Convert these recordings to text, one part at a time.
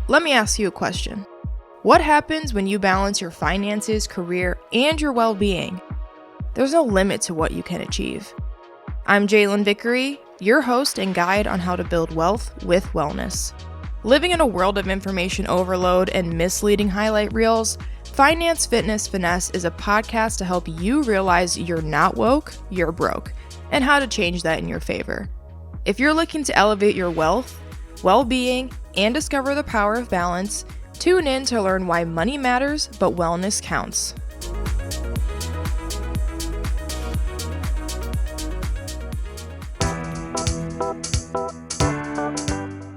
Let me ask you a question. What happens when you balance your finances, career, and your well-being? There's no limit to what you can achieve. I'm Jalen Vickery, your host and guide on how to build wealth with wellness. Living in a world of information overload and misleading highlight reels, Finance, Fitness, Finesse is a podcast to help you realize you're not woke, you're broke, and how to change that in your favor. If you're looking to elevate your wealth, well-being, and discover the power of balance, tune in to learn why money matters, but wellness counts.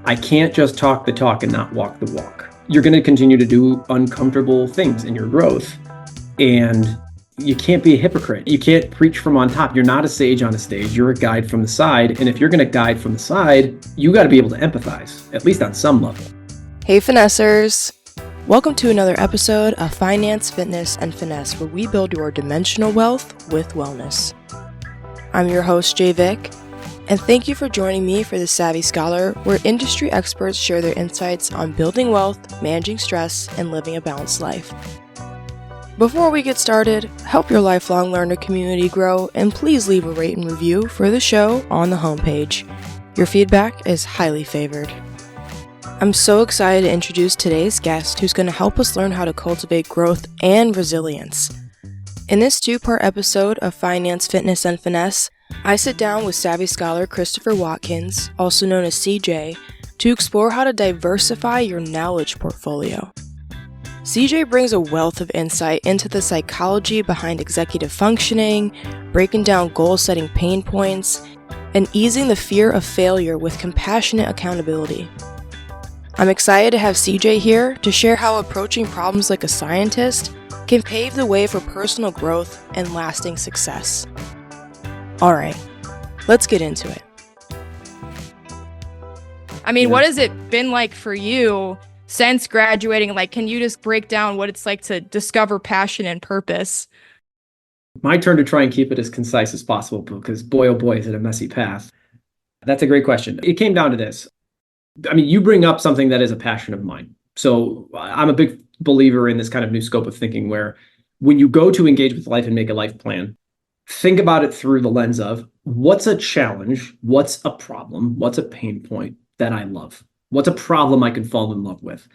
I can't just talk the talk and not walk the walk. You're going to continue to do uncomfortable things in your growth, and you can't be a hypocrite. You can't preach from on top. You're not a sage on a stage. You're a guide from the side. And if you're going to guide from the side, you got to be able to empathize, at least on some level. Hey, Finessers. Welcome to another episode of Finance, Fitness, and Finesse, where we build your dimensional wealth with wellness. I'm your host, JaeVic, and thank you for joining me for The Savvy Scholar, where industry experts share their insights on building wealth, managing stress, and living a balanced life. Before we get started, help your lifelong learner community grow, and please leave a rate and review for the show on the homepage. Your feedback is highly favored. I'm so excited to introduce today's guest, who's going to help us learn how to cultivate growth and resilience. In this two-part episode of Finance, Fitness, and Finesse, I sit down with Savvy Scholar Christopher Watkins, also known as CJ, to explore how to diversify your knowledge portfolio. CJ brings a wealth of insight into the psychology behind executive functioning, breaking down goal-setting pain points, and easing the fear of failure with compassionate accountability. I'm excited to have CJ here to share how approaching problems like a scientist can pave the way for personal growth and lasting success. All right, let's get into it. I mean, what has it been like for you since graduating? Like, can you just break down what it's like to discover passion and purpose? My turn to try and keep it as concise as possible, because boy, oh boy, is it a messy path. That's a great question. It came down to this. I mean, you bring up something that is a passion of mine. So I'm a big believer in this kind of new scope of thinking where when you go to engage with life and make a life plan, think about it through the lens of what's a challenge, what's a problem, what's a pain point that I love, what's a problem I can fall in love with.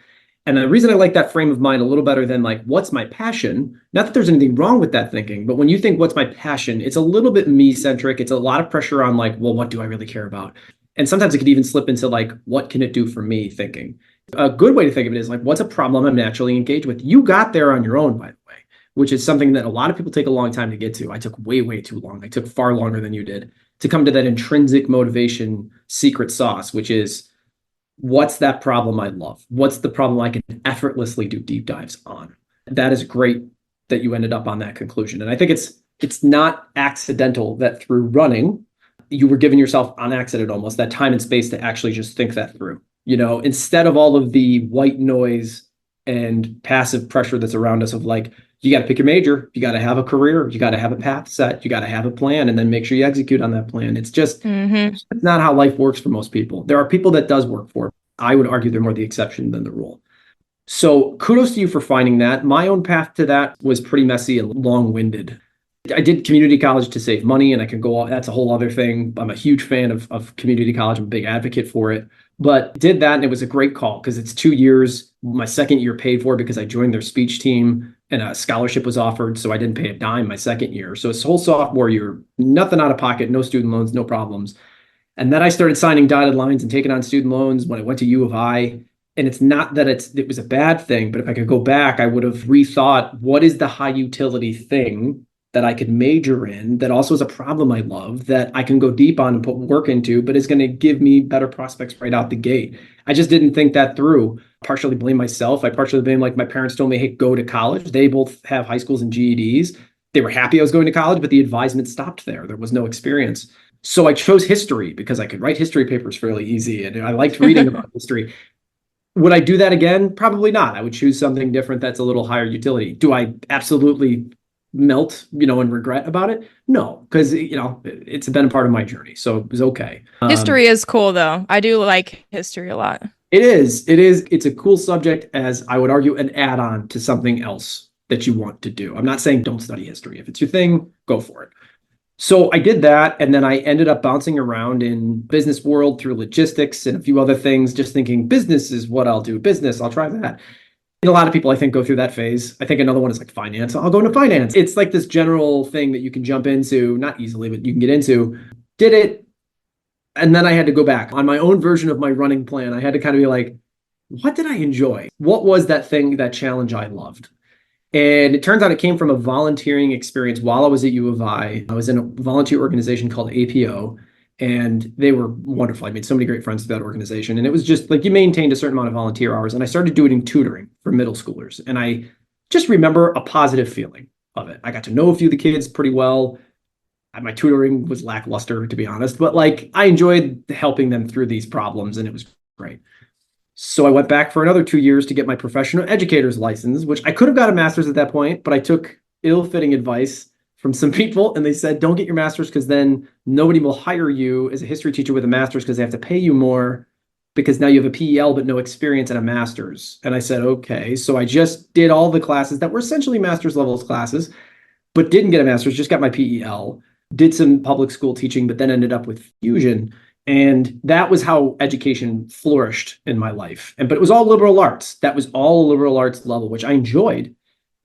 And the reason I like that frame of mind a little better than like, what's my passion? Not that there's anything wrong with that thinking, but when you think what's my passion, it's a little bit me-centric. It's a lot of pressure on like, well, what do I really care about? And sometimes it could even slip into like, what can it do for me thinking? A good way to think of it is like, what's a problem I'm naturally engaged with? You got there on your own, by the way, which is something that a lot of people take a long time to get to. I took way, way too long. I took far longer than you did to come to that intrinsic motivation secret sauce, which is what's that problem I love? What's the problem I can effortlessly do deep dives on? That is great that you ended up on that conclusion. And I think it's not accidental that through running, you were giving yourself on accident almost that time and space to actually just think that through. You know, instead of all of the white noise and passive pressure that's around us of like, you got to pick your major, you got to have a career, you got to have a path set, you got to have a plan, and then make sure you execute on that plan. It's just it's not how life works for most people. There are people that does work for. I would argue they're more the exception than the rule. So kudos to you for finding that. My own path to that was pretty messy and long-winded. I did community college to save money, and I can go on. That's a whole other thing. I'm a huge fan of community college. I'm a big advocate for it. But did that, and it was a great call because it's 2 years. My second year paid for because I joined their speech team, and a scholarship was offered, so I didn't pay a dime my second year. So it's whole sophomore year, nothing out of pocket, no student loans, no problems. And then I started signing dotted lines and taking on student loans when I went to U of I. And it's not that it was a bad thing, but if I could go back, I would have rethought what is the high utility thing that I could major in that also is a problem I love that I can go deep on and put work into, but is going to give me better prospects right out the gate. I just didn't think that through. Partially blame myself. I partially blame like my parents told me, hey, go to college. They both have high schools and GEDs. They were happy I was going to college, but the advisement stopped there. There was no experience. So I chose history because I could write history papers fairly easy. And I liked reading about history. Would I do that again? Probably not. I would choose something different that's a little higher utility. Do I absolutely melt, and regret about it? No, because, it's been a part of my journey. So it was okay. History is cool, though. I do like history a lot. It is. It is. It's a cool subject, as I would argue, an add-on to something else that you want to do. I'm not saying don't study history. If it's your thing, go for it. So I did that, and then I ended up bouncing around in business world through logistics and a few other things, just thinking business is what I'll do. Business, I'll try that. And a lot of people, I think, go through that phase. I think another one is like finance. I'll go into finance. It's like this general thing that you can jump into, not easily, but you can get into. Did it, and then I had to go back on my own version of my running plan. I had to kind of be like, what did I enjoy? What was that thing, that challenge I loved? And it turns out it came from a volunteering experience while I was at U of I. I was in a volunteer organization called APO, and they were wonderful. I made so many great friends through that organization. And it was just like you maintained a certain amount of volunteer hours. And I started doing tutoring for middle schoolers. And I just remember a positive feeling of it. I got to know a few of the kids pretty well. My tutoring was lackluster, to be honest, but like I enjoyed helping them through these problems, and it was great. So I went back for another 2 years to get my professional educator's license, which I could have got a master's at that point, but I took ill-fitting advice from some people, and they said, don't get your master's because then nobody will hire you as a history teacher with a master's because they have to pay you more because now you have a PEL but no experience and a master's. And I said, okay. So I just did all the classes that were essentially master's levels classes, but didn't get a master's, just got my PEL, did some public school teaching, but then ended up with Fusion. And that was how education flourished in my life. But it was all liberal arts. That was all liberal arts level, which I enjoyed.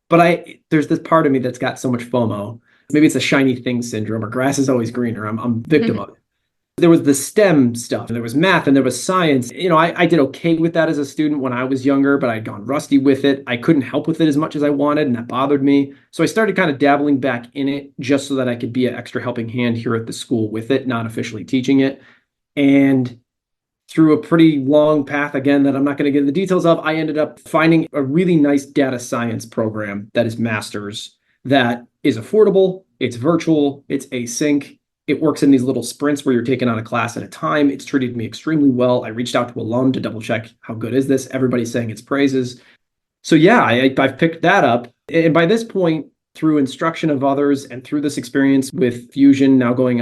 But there's this part of me that's got so much FOMO. Maybe it's a shiny thing syndrome, or grass is always greener. I'm victim of it. There was the STEM stuff, and there was math, and there was science. I did okay with that as a student when I was younger, but I'd gone rusty with it. I couldn't help with it as much as I wanted, and that bothered me. So I started kind of dabbling back in it just so that I could be an extra helping hand here at the school with it, not officially teaching it. And through a pretty long path, again, that I'm not going to get into the details of, I ended up finding a really nice data science program that is master's, that is affordable, it's virtual, it's async, it works in these little sprints where you're taking on a class at a time. It's treated me extremely well. I reached out to alum to double check how good is this. Everybody's saying its praises. So yeah, I've picked that up. And by this point, through instruction of others and through this experience with Fusion, now coming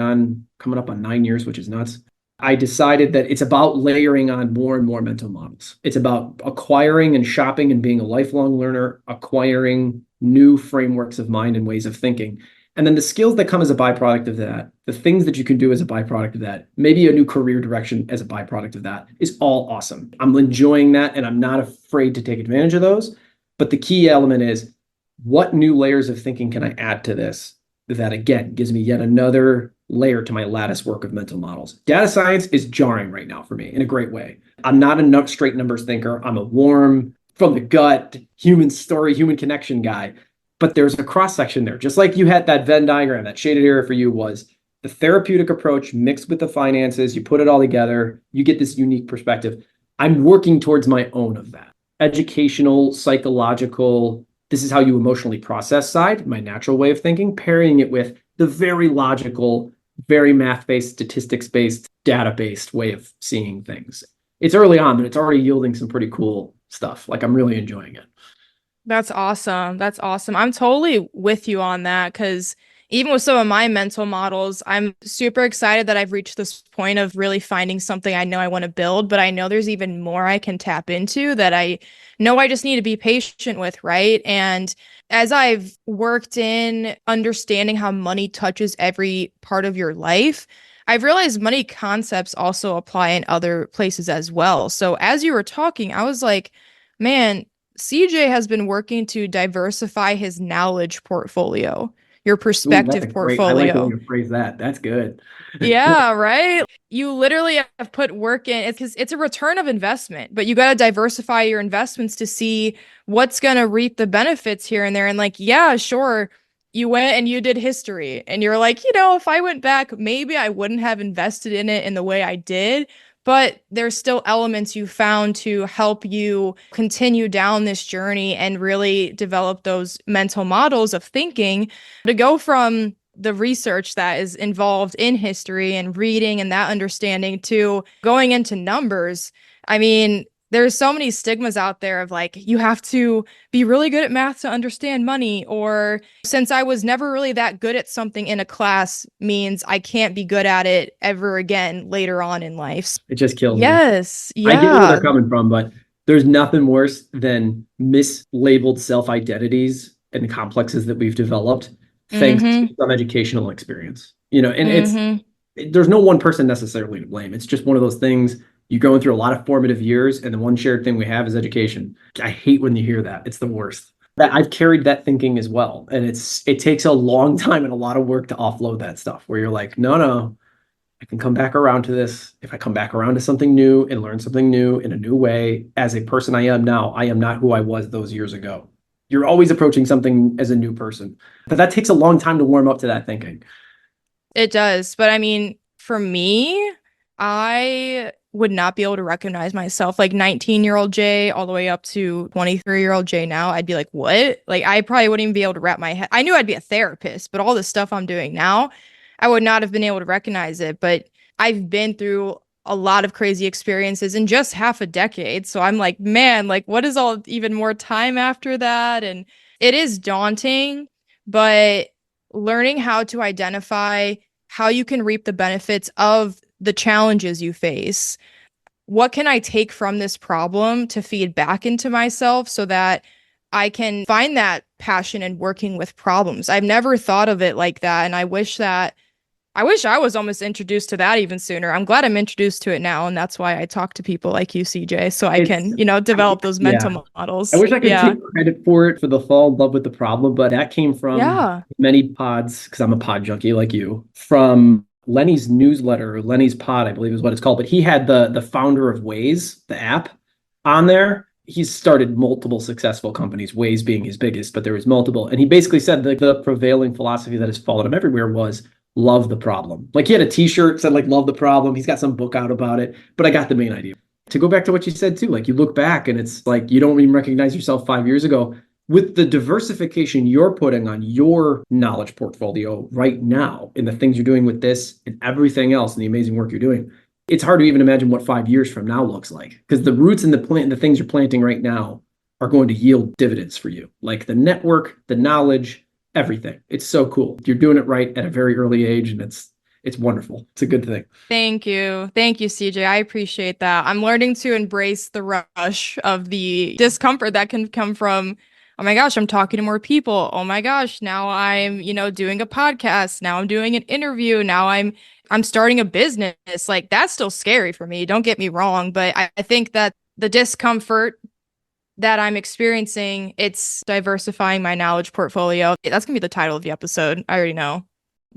up on 9 years, which is nuts, I decided that it's about layering on more and more mental models. It's about acquiring and shopping and being a lifelong learner, acquiring new frameworks of mind and ways of thinking. And then the skills that come as a byproduct of that, the things that you can do as a byproduct of that, maybe a new career direction as a byproduct of that, is all awesome. I'm enjoying that, and I'm not afraid to take advantage of those. But the key element is, what new layers of thinking can I add to this that, again, gives me yet another layer to my lattice work of mental models? Data science is jarring right now for me in a great way. I'm not a straight numbers thinker. I'm a warm, from the gut, human story, human connection guy. But there's a cross section there. Just like you had that Venn diagram, that shaded area for you was the therapeutic approach mixed with the finances. You put it all together, you get this unique perspective. I'm working towards my own of that. Educational, psychological, this is how you emotionally process side, my natural way of thinking, pairing it with the very logical, very math-based, statistics-based, data-based way of seeing things. It's early on, but it's already yielding some pretty cool stuff. Like, I'm really enjoying it. That's awesome. That's awesome. I'm totally with you on that, because even with some of my mental models, I'm super excited that I've reached this point of really finding something I know I want to build, but I know there's even more I can tap into that I know I just need to be patient with, right? And as I've worked in understanding how money touches every part of your life, I've realized money concepts also apply in other places as well. So as you were talking, I was like, man, CJ has been working to diversify his knowledge portfolio, your perspective portfolio. I like the way you phrase that. That's good. Yeah, right. You literally have put work in. It's because it's a return of investment, but you got to diversify your investments to see what's going to reap the benefits here and there. And like, yeah, sure, you went and you did history, and you're like, if I went back, maybe I wouldn't have invested in it in the way I did. But there's still elements you found to help you continue down this journey and really develop those mental models of thinking to go from the research that is involved in history and reading and that understanding to going into numbers. I mean, there's so many stigmas out there of like, you have to be really good at math to understand money, or since I was never really that good at something in a class means I can't be good at it ever again later on in life. It just kills me. Yes. I get where they're Yeah. coming from, but there's nothing worse than mislabeled self-identities and complexes that we've developed thanks to Mm-hmm. some educational experience. You know, and Mm-hmm. there's no one person necessarily to blame. It's just one of those things. You're going through a lot of formative years, and the one shared thing we have is education. I hate when you hear that. It's the worst. That I've carried that thinking as well. And it takes a long time and a lot of work to offload that stuff where you're like, no, I can come back around to this. If I come back around to something new and learn something new in a new way, as a person I am now, I am not who I was those years ago. You're always approaching something as a new person, but that takes a long time to warm up to that thinking. It does. But I mean, for me, I would not be able to recognize myself like 19-year-old Jay all the way up to 23-year-old Jay now. I'd be like, what? Like, I probably wouldn't even be able to wrap my head. I knew I'd be a therapist, but all the stuff I'm doing now, I would not have been able to recognize it. But I've been through a lot of crazy experiences in just half a decade. So I'm like, man, like, what is all even more time after that? And it is daunting, but learning how to identify how you can reap the benefits of the challenges you face. What can I take from this problem to feed back into myself so that I can find that passion in working with problems? I've never thought of it like that. And I wish I was almost introduced to that even sooner. I'm glad I'm introduced to it now. And that's why I talk to people like you, CJ, so I It's can, develop those yeah. mental I models. wish I could Yeah. take credit for it for the fall in love with the problem, but that came from Yeah. many pods, because I'm a pod junkie like you, from Lenny's newsletter, or Lenny's pod, I believe is what it's called. But he had the founder of Waze, the app, on there. He's started multiple successful companies, Waze being his biggest, but there was multiple. And he basically said the prevailing philosophy that has followed him everywhere was love the problem. Like he had a t-shirt said like love the problem. He's got some book out about it, but I got the main idea. To go back to what you said too, like you look back and it's like you don't even recognize yourself 5 years ago. With the diversification you're putting on your knowledge portfolio right now and the things you're doing with this and everything else and the amazing work you're doing, it's hard to even imagine what 5 years from now looks like, because the roots and the plant, the things you're planting right now are going to yield dividends for you, like the network, the knowledge, everything. It's so cool. You're doing it right at a very early age, and it's wonderful. It's a good thing. Thank you. Thank you, CJ. I appreciate that. I'm learning to embrace the rush of the discomfort that can come from, oh my gosh, I'm talking to more people. Oh my gosh, now I'm, doing a podcast. Now I'm doing an interview. Now I'm starting a business. Like that's still scary for me. Don't get me wrong, but I think that the discomfort that I'm experiencing, it's diversifying my knowledge portfolio. That's gonna be the title of the episode. I already know.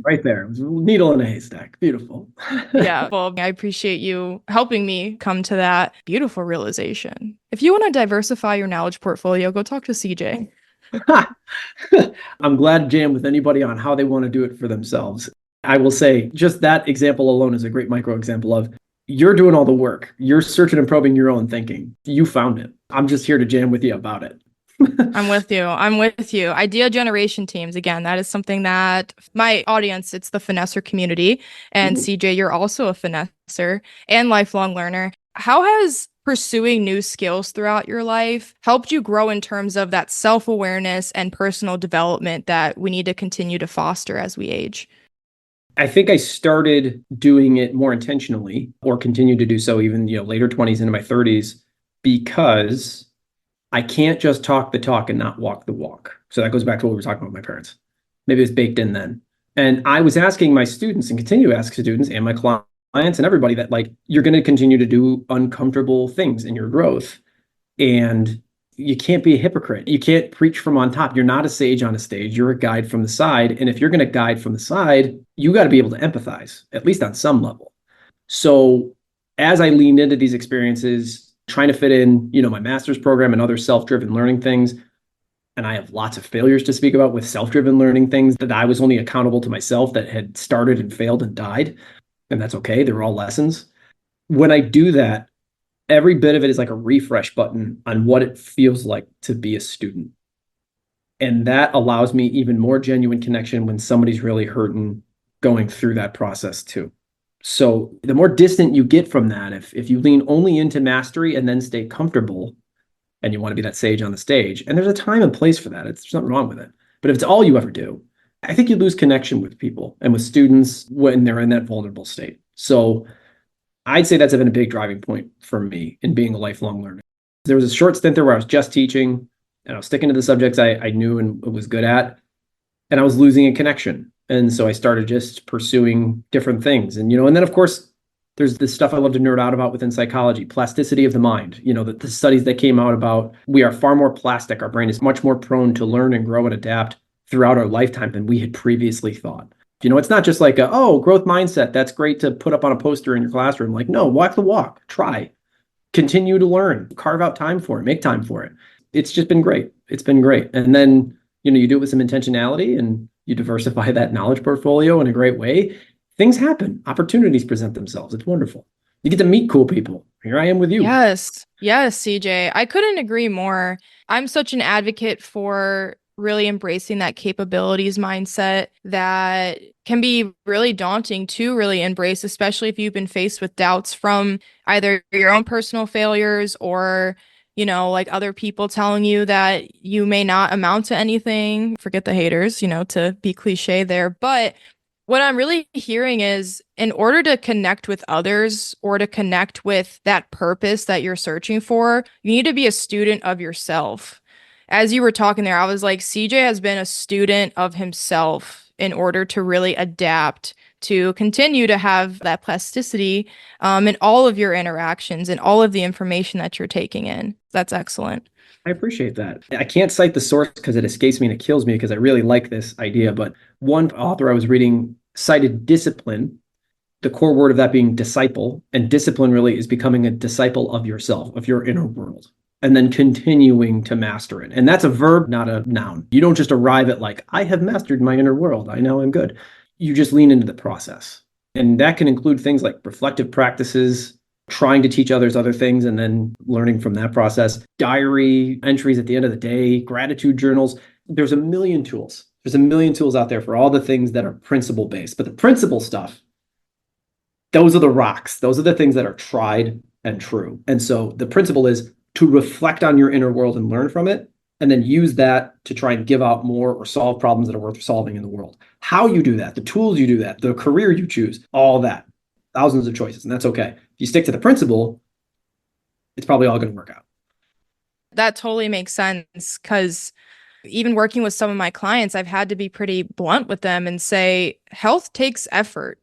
Right there. It was a needle in a haystack. Beautiful. Yeah, well, I appreciate you helping me come to that beautiful realization. If you want to diversify your knowledge portfolio, go talk to CJ. I'm glad to jam with anybody on how they want to do it for themselves. I will say just that example alone is a great micro example of you're doing all the work. You're searching and probing your own thinking. You found it. I'm just here to jam with you about it. I'm with you. I'm with you. Idea generation teams, again, that is something that my audience, it's the finesser community. And CJ, you're also a finesser and lifelong learner. How has pursuing new skills throughout your life helped you grow in terms of that self-awareness and personal development that we need to continue to foster as we age? I think I started doing it more intentionally, or continue to do so even, later 20s into my 30s, because I can't just talk the talk and not walk the walk. So that goes back to what we were talking about with my parents. Maybe it was baked in then. And I was asking my students and continue to ask students and my clients and everybody that like, you're going to continue to do uncomfortable things in your growth. And you can't be a hypocrite. You can't preach from on top. You're not a sage on a stage. You're a guide from the side. And if you're going to guide from the side, you got to be able to empathize, at least on some level. So as I leaned into these experiences, trying to fit in, my master's program and other self-driven learning things, and I have lots of failures to speak about with self-driven learning things that I was only accountable to myself, that had started and failed and died. And that's okay. They were all lessons. When I do that, every bit of it is like a refresh button on what it feels like to be a student. And that allows me even more genuine connection when somebody's really hurting going through that process too. So the more distant you get from that, if you lean only into mastery and then stay comfortable, and you want to be that sage on the stage, and there's a time and place for that. There's nothing wrong with it. But if it's all you ever do, I think you lose connection with people and with students when they're in that vulnerable state. So I'd say that's been a big driving point for me in being a lifelong learner. There was a short stint there where I was just teaching and I was sticking to the subjects I knew and was good at, and I was losing a connection. And so I started just pursuing different things. And then of course, there's this stuff I love to nerd out about within psychology, plasticity of the mind. The studies that came out about we are far more plastic. Our brain is much more prone to learn and grow and adapt throughout our lifetime than we had previously thought. It's not just like growth mindset. That's great to put up on a poster in your classroom. Like, no, walk the walk, try, continue to learn, carve out time for it, make time for it. It's just been great. It's been great. And then, you do it with some intentionality and you diversify that knowledge portfolio in a great way. Things happen. Opportunities present themselves. It's wonderful. You get to meet cool people. Here I am with you. Yes, CJ. I couldn't agree more. I'm such an advocate for really embracing that capabilities mindset that can be really daunting to really embrace, especially if you've been faced with doubts from either your own personal failures or, like other people telling you that you may not amount to anything. Forget the haters, to be cliche there. But what I'm really hearing is in order to connect with others or to connect with that purpose that you're searching for, you need to be a student of yourself. As you were talking there, I was like, CJ has been a student of himself in order to really adapt, to continue to have that plasticity in all of your interactions and all of the information that you're taking in. That's excellent. I appreciate that. I can't cite the source because it escapes me and it kills me because I really like this idea. But one author I was reading cited discipline, the core word of that being disciple. And discipline really is becoming a disciple of yourself, of your inner world, and then continuing to master it. And that's a verb, not a noun. You don't just arrive at like, I have mastered my inner world. I know I'm good. You just lean into the process. And that can include things like reflective practices, trying to teach others other things and then learning from that process, diary entries at the end of the day, gratitude journals. There's a million tools. There's a million tools out there for all the things that are principle based. But the principle stuff, those are the rocks. Those are the things that are tried and true. And so the principle is to reflect on your inner world and learn from it, and then use that to try and give out more or solve problems that are worth solving in the world. How you do that, the tools you do that, the career you choose, all that. Thousands of choices, and that's okay. If you stick to the principle, it's probably all going to work out. That totally makes sense because even working with some of my clients, I've had to be pretty blunt with them and say, health takes effort.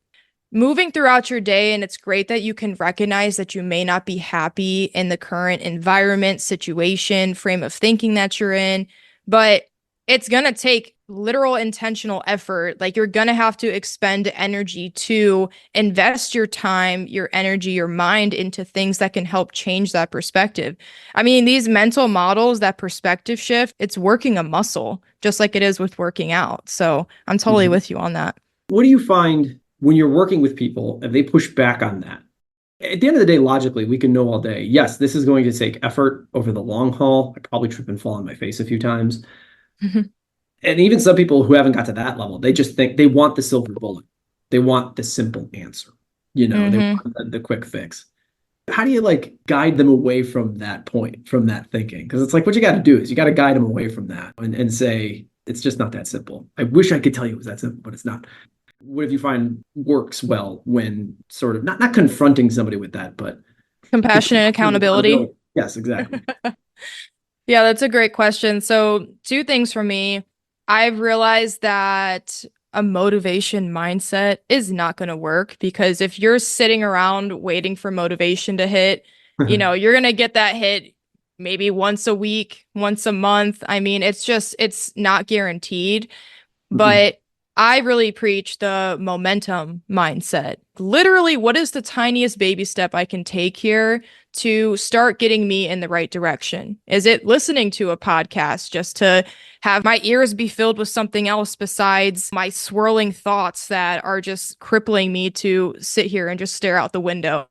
Moving throughout your day, and it's great that you can recognize that you may not be happy in the current environment, situation, frame of thinking that you're in, but it's going to take literal intentional effort. Like you're going to have to expend energy to invest your time, your energy, your mind into things that can help change that perspective. I mean, these mental models, that perspective shift, it's working a muscle, just like it is with working out. So I'm totally with you on that. What do you find when you're working with people and they push back on that? At the end of the day, logically, we can know all day, yes, this is going to take effort over the long haul. I probably trip and fall on my face a few times. And even some people who haven't got to that level, they just think they want the silver bullet. They want the simple answer. They want the quick fix. How do you guide them away from that point, from that thinking? Because it's like what you got to do is you got to guide them away from that and say, it's just not that simple. I wish I could tell you it was that simple, but it's not. What if you find works well when sort of not confronting somebody with that, but compassionate accountability? Yes, exactly. Yeah, that's a great question. So 2 things for me. I've realized that a motivation mindset is not going to work because if you're sitting around waiting for motivation to hit, you're going to get that hit maybe once a week, once a month. I mean, it's not guaranteed, but I really preach the momentum mindset. Literally, what is the tiniest baby step I can take here to start getting me in the right direction? Is it listening to a podcast just to have my ears be filled with something else besides my swirling thoughts that are just crippling me to sit here and just stare out the window?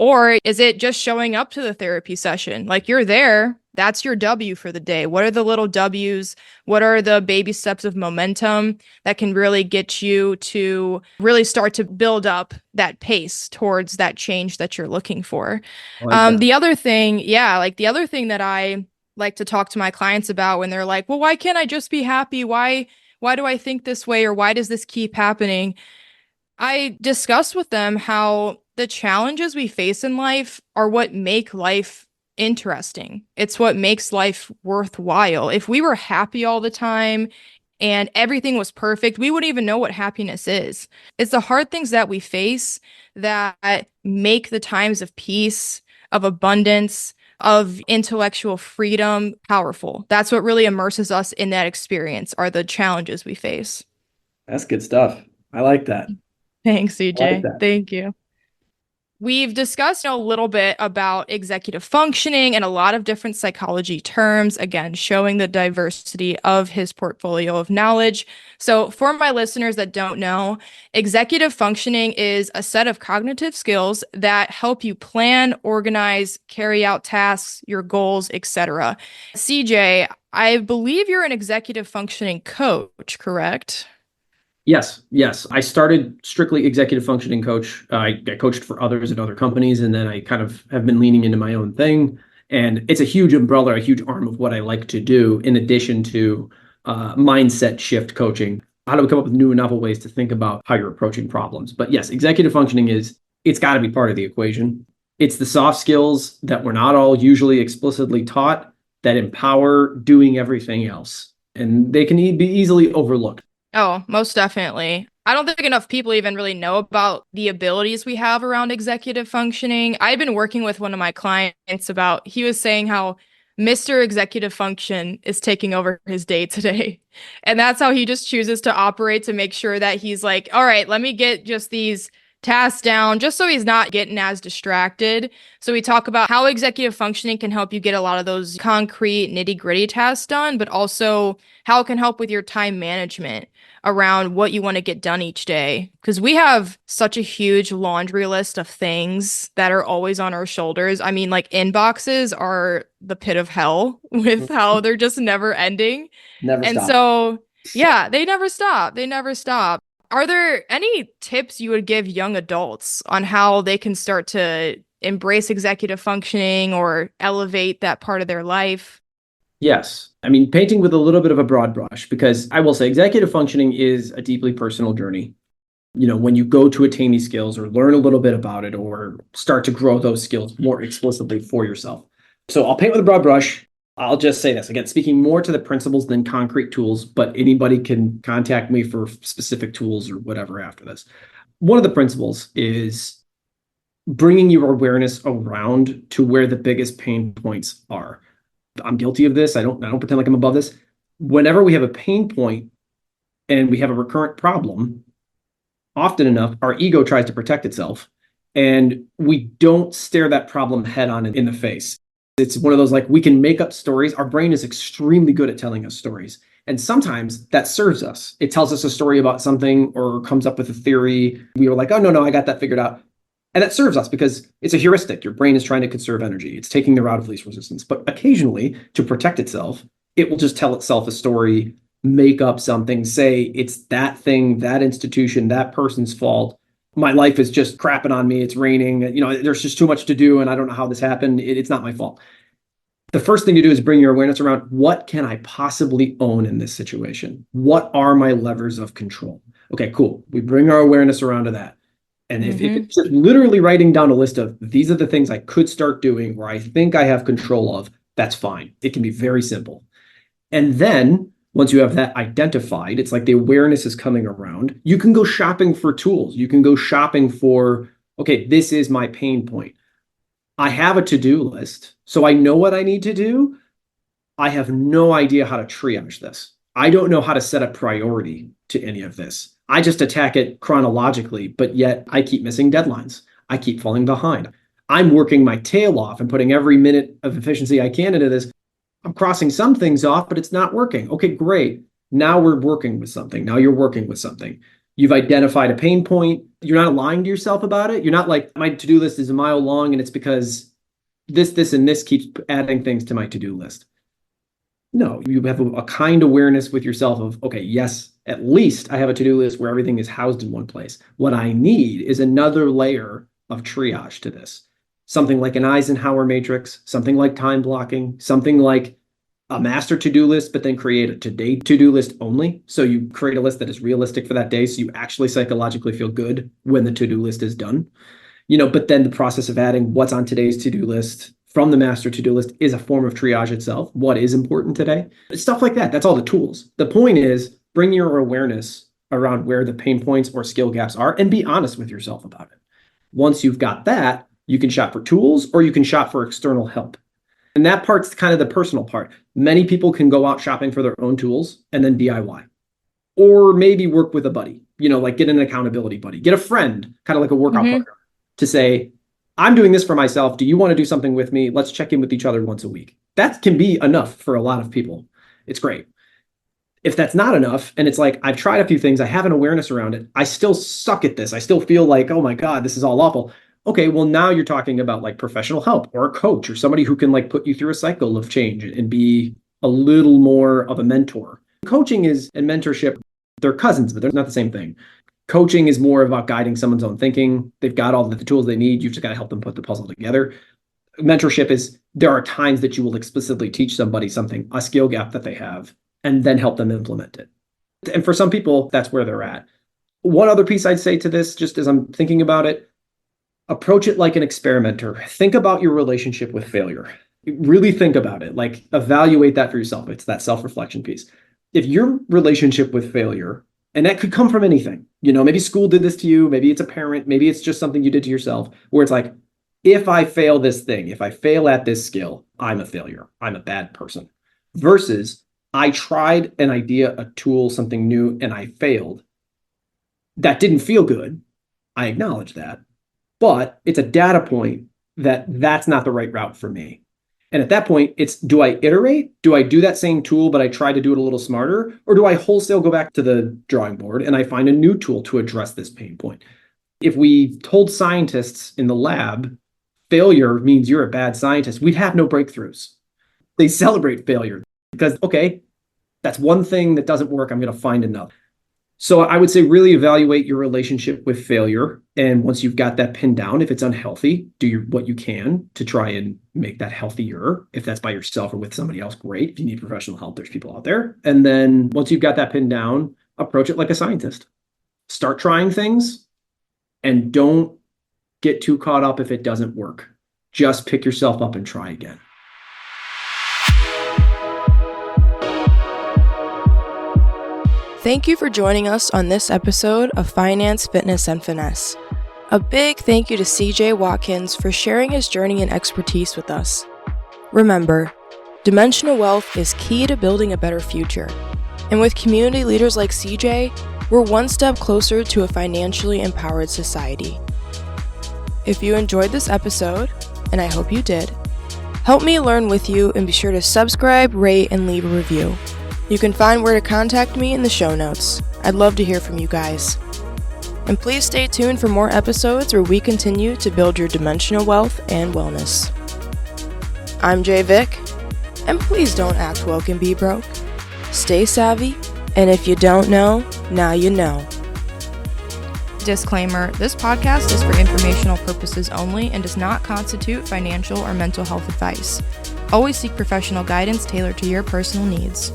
Or is it just showing up to the therapy session? Like you're there, That's your W for the day. What are the little W's? What are the baby steps of momentum that can really get you to really start to build up that pace towards that change that you're looking for? I like that. The other thing, like the other thing that I like to talk to my clients about when they're like, well, why can't I just be happy? Why do I think this way? Or why does this keep happening? I discuss with them how the challenges we face in life are what make life interesting. It's what makes life worthwhile. If we were happy all the time and everything was perfect, we wouldn't even know what happiness is. It's the hard things that we face that make the times of peace, of abundance, of intellectual freedom powerful. That's what really immerses us in that experience, are the challenges we face. That's good stuff. I like that. Thanks, I like CJ. that. Thank you. We've discussed a little bit about executive functioning and a lot of different psychology terms, again, showing the diversity of his portfolio of knowledge. So for my listeners that don't know, executive functioning is a set of cognitive skills that help you plan, organize, carry out tasks, your goals, etc. CJ, I believe you're an executive functioning coach, correct? Yes. I started strictly executive functioning coach. I coached for others at other companies, and then I kind of have been leaning into my own thing. And it's a huge umbrella, a huge arm of what I like to do, in addition to mindset shift coaching. How do we come up with new and novel ways to think about how you're approaching problems? But yes, executive functioning it's got to be part of the equation. It's the soft skills that we're not all usually explicitly taught that empower doing everything else. And they can be easily overlooked. Oh, most definitely. I don't think enough people even really know about the abilities we have around executive functioning. I've been working with one of my clients about, he was saying how Mr. Executive Function is taking over his day today. And that's how he just chooses to operate, to make sure that he's like, all right, let me get just these tasks down, just so he's not getting as distracted. So we talk about how executive functioning can help you get a lot of those concrete nitty-gritty tasks done, but also how it can help with your time management around what you want to get done each day. Because we have such a huge laundry list of things that are always on our shoulders. I mean, like inboxes are the pit of hell with how they're just never ending. Never And stop. so, yeah, they never stop. They never stop. Are there any tips you would give young adults on how they can start to embrace executive functioning or elevate that part of their life? Yes. I mean, painting with a little bit of a broad brush, because I will say executive functioning is a deeply personal journey. When you go to attain these skills or learn a little bit about it or start to grow those skills more explicitly for yourself. So I'll paint with a broad brush. I'll just say this again, speaking more to the principles than concrete tools, but anybody can contact me for specific tools or whatever after this. One of the principles is bringing your awareness around to where the biggest pain points are. I'm guilty of this. I don't pretend like I'm above this. Whenever we have a pain point and we have a recurrent problem, often enough, our ego tries to protect itself, and we don't stare that problem head on in the face. It's one of those, like, we can make up stories. Our brain is extremely good at telling us stories. And sometimes that serves us. It tells us a story about something or comes up with a theory. We were like, oh, no, I got that figured out. And that serves us because it's a heuristic. Your brain is trying to conserve energy. It's taking the route of least resistance. But occasionally, to protect itself, it will just tell itself a story, make up something, say it's that thing, that institution, that person's fault. My life is just crapping on me. It's raining. There's just too much to do, and I don't know how this happened. It's not my fault. The first thing to do is bring your awareness around, what can I possibly own in this situation? What are my levers of control? Okay, cool. We bring our awareness around to that. And if it's just literally writing down a list of these are the things I could start doing or I think I have control of, that's fine. It can be very simple. And then once you have that identified, it's like the awareness is coming around. You can go shopping for tools. You can go shopping for, okay, this is my pain point. I have a to-do list, so I know what I need to do. I have no idea how to triage this. I don't know how to set a priority to any of this. I just attack it chronologically, but yet I keep missing deadlines. I keep falling behind. I'm working my tail off and putting every minute of efficiency I can into this. I'm crossing some things off, but it's not working. Okay, great. Now we're working with something. Now you're working with something. You've identified a pain point. You're not lying to yourself about it. You're not like, my to-do list is a mile long and it's because this, and this keeps adding things to my to-do list. No, you have a kind awareness with yourself of, okay, yes, at least I have a to-do list where everything is housed in one place. What I need is another layer of triage to this. Something like an Eisenhower matrix, something like time blocking, something like a master to-do list, but then create a today to-do list only. So you create a list that is realistic for that day, so you actually psychologically feel good when the to-do list is done. But then the process of adding what's on today's to-do list from the master to-do list is a form of triage itself. What is important today? Stuff like that. That's all the tools. The point is bring your awareness around where the pain points or skill gaps are and be honest with yourself about it. Once you've got that, you can shop for tools or you can shop for external help. And that part's kind of the personal part. Many people can go out shopping for their own tools and then DIY. Or maybe work with a buddy, like get an accountability buddy, get a friend, kind of like a workout partner, to say, I'm doing this for myself. Do you want to do something with me? Let's check in with each other once a week. That can be enough for a lot of people. It's great. If that's not enough, and it's like, I've tried a few things, I have an awareness around it, I still suck at this, I still feel like, oh my God, this is all awful. Okay, well, now you're talking about like professional help or a coach or somebody who can like put you through a cycle of change and be a little more of a mentor. Coaching and mentorship, they're cousins, but they're not the same thing. Coaching is more about guiding someone's own thinking. They've got all the tools they need. You've just got to help them put the puzzle together. Mentorship is there are times that you will explicitly teach somebody something, a skill gap that they have, and then help them implement it. And for some people, that's where they're at. One other piece I'd say to this, just as I'm thinking about it, approach it like an experimenter. Think about your relationship with failure. Really think about it. Like evaluate that for yourself. It's that self-reflection piece. If your relationship with failure, and that could come from anything, maybe school did this to you, maybe it's a parent, maybe it's just something you did to yourself, where it's like, if I fail this thing, if I fail at this skill, I'm a failure. I'm a bad person. Versus I tried an idea, a tool, something new, and I failed. That didn't feel good. I acknowledge that. But it's a data point that that's not the right route for me. And at that point, it's, do I iterate? Do I do that same tool, but I try to do it a little smarter? Or do I wholesale go back to the drawing board and I find a new tool to address this pain point? If we told scientists in the lab, failure means you're a bad scientist, we'd have no breakthroughs. They celebrate failure because, okay, that's one thing that doesn't work. I'm going to find another. So I would say really evaluate your relationship with failure. And once you've got that pinned down, if it's unhealthy, do what you can to try and make that healthier. If that's by yourself or with somebody else, great. If you need professional help, there's people out there. And then once you've got that pinned down, approach it like a scientist. Start trying things and don't get too caught up if it doesn't work. Just pick yourself up and try again. Thank you for joining us on this episode of Finance, Fitness, and Finesse. A big thank you to CJ Watkins for sharing his journey and expertise with us. Remember, dimensional wealth is key to building a better future. And with community leaders like CJ, we're one step closer to a financially empowered society. If you enjoyed this episode, and I hope you did, help me learn with you and be sure to subscribe, rate, and leave a review. You can find where to contact me in the show notes. I'd love to hear from you guys. And please stay tuned for more episodes where we continue to build your dimensional wealth and wellness. I'm JaeVic, and please don't act woke and be broke. Stay savvy, and if you don't know, now you know. Disclaimer, this podcast is for informational purposes only and does not constitute financial or mental health advice. Always seek professional guidance tailored to your personal needs.